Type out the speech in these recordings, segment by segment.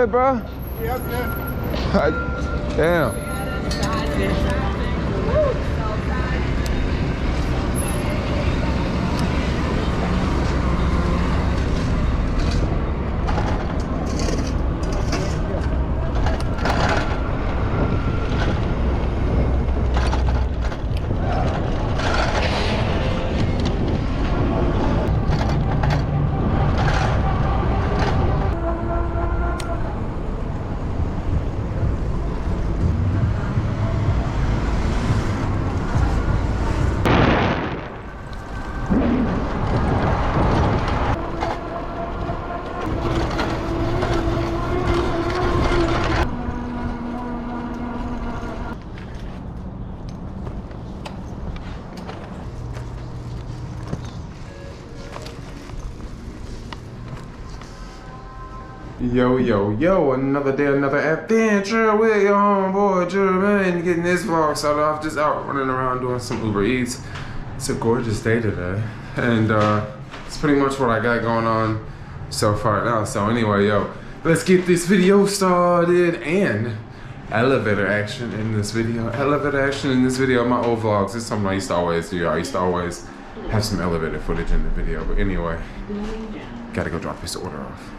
good, bro? Yeah, good. Damn. Yo, yo, yo, another day, another adventure with your homeboy Jermaine. Getting this vlog started off just out running around doing some Uber Eats. It's a gorgeous day today. And it's pretty much what I got going on so far now. So anyway, yo, let's get this video started. And elevator action in this video. Elevator action in this video. My old vlogs, it's something I used to always do. I used to always have some elevator footage in the video. But anyway, gotta go drop this order off.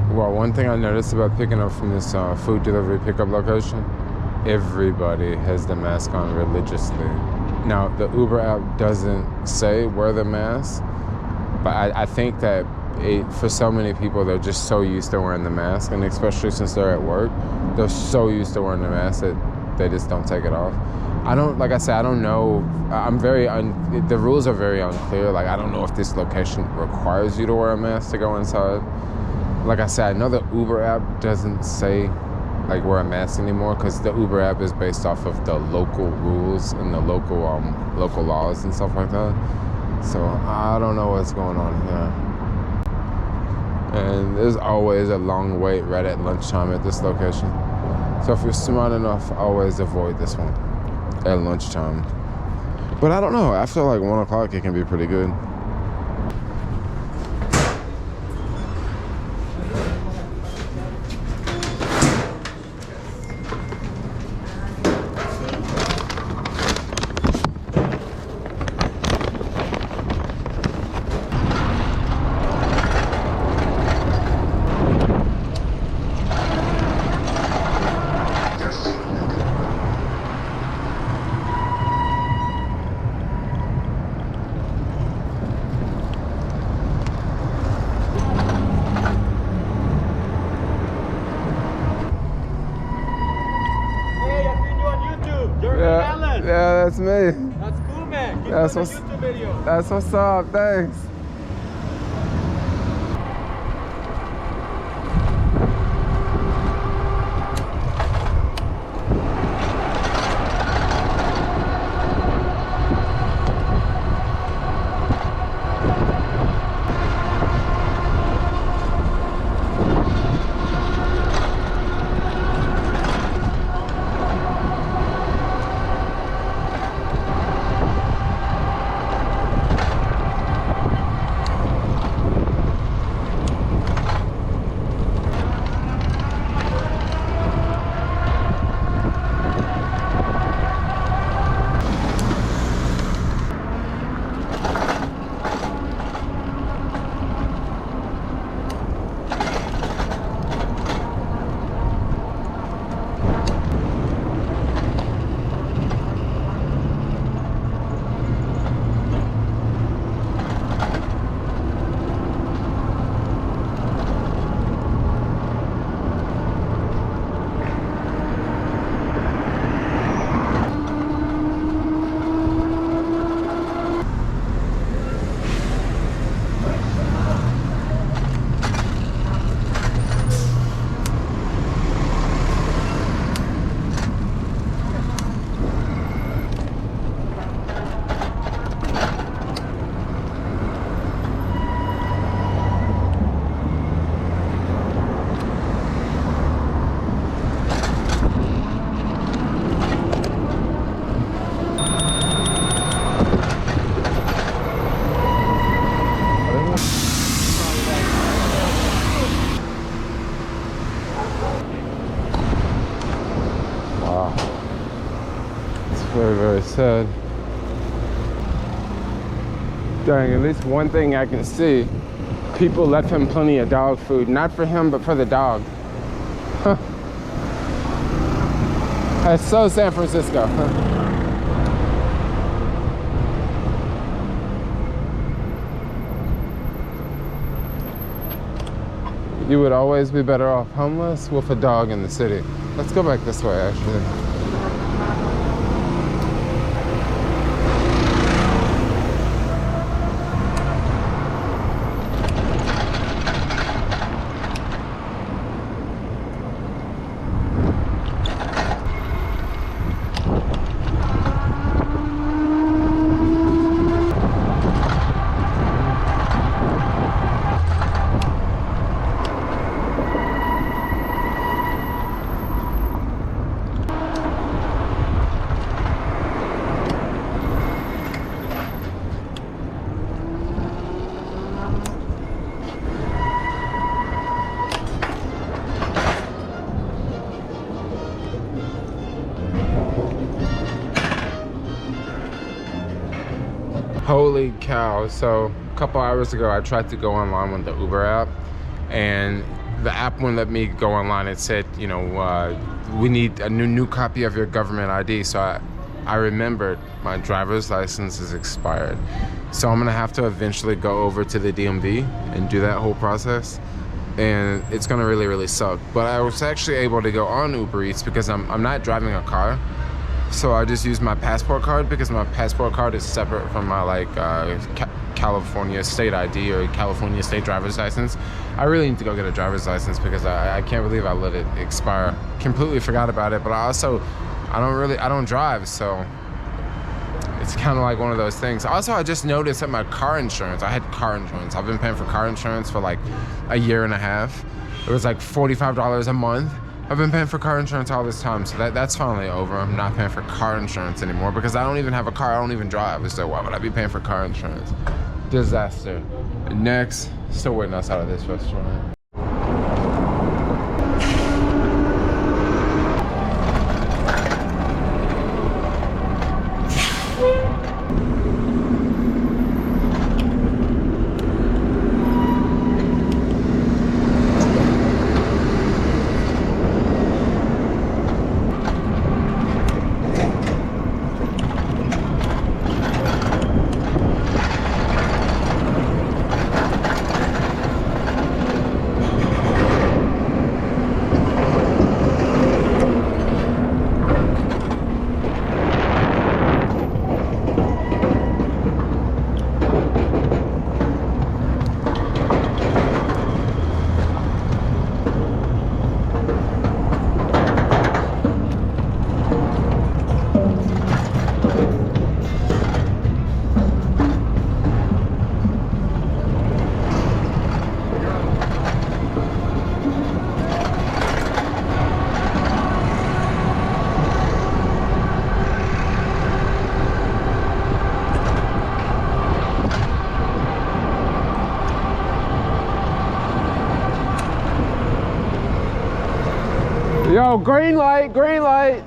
Well, one thing I noticed about picking up from this food delivery pickup location, everybody has the mask on religiously. Now, the Uber app doesn't say wear the mask, but I think that for so many people, they're just so used to wearing the mask, and especially since they're at work, they're so used to wearing the mask that they just don't take it off. Like I said, I don't know. The rules are very unclear. Like, I don't know if this location requires you to wear a mask to go inside. Like I said, I know the Uber app doesn't say like wear a mask anymore because the Uber app is based off of the local rules and the local laws and stuff like that. So I don't know what's going on here. And there's always a long wait right at lunchtime at this location. So if you're smart enough, always avoid this one at lunchtime. But I don't know, after like 1 o'clock it can be pretty good. Yeah, that's me. That's cool, man. Keep that's what's YouTube video. That's what's up. Thanks. very, very sad. Dang, at least one thing I can see. People left him plenty of dog food. Not for him, but for the dog. Huh. That's so San Francisco. You would always be better off homeless with a dog in the city. Let's go back this way, actually. Holy cow. So a couple hours ago I tried to go online with the Uber app, and the app wouldn't let me go online. It said, you know, we need a new copy of your government ID. So I remembered my driver's license is expired, so I'm gonna have to eventually go over to the DMV and do that whole process, and it's gonna really suck. But I was actually able to go on Ubereats because I'm not driving a car. So I just used my passport card because my passport card is separate from my like California state ID or California state driver's license. I really need to go get a driver's license because I can't believe I let it expire. Completely forgot about it, but I don't drive, so it's kind of like one of those things. Also, I just noticed that my car insurance, I had car insurance. I've been paying for car insurance for like a year and a half. It was like $45 a month. I've been paying for car insurance all this time, so that's finally over. I'm not paying for car insurance anymore because I don't even have a car. I don't even drive. So why would I be paying for car insurance? Disaster. Next, still waiting outside of this restaurant. Yo, green light, green light.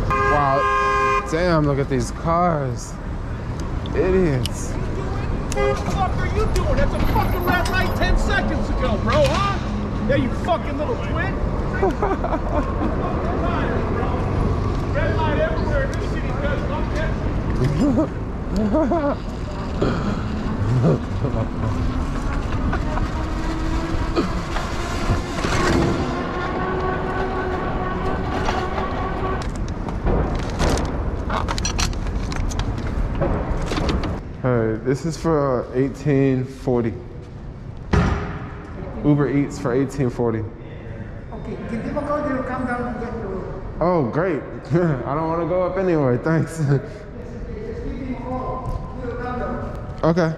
Wow, damn, look at these cars. Idiots. What the fuck are you doing? That's a fucking red light 10 seconds ago, bro, huh? Yeah, you fucking little twit. Red light everywhere in this city, cuz. Alright, this is for 1840. Ubereats for 1840. Okay, give them a call, they'll come down and get you. Oh, great. I don't want to go up anyway, thanks. Just give me a call, they'll come down. Okay.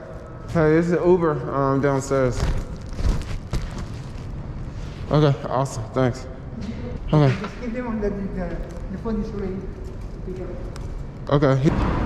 Hey, this is Uber downstairs. Okay, awesome. Thanks. Okay. Just give them on the phone is ready. Pick up. Okay.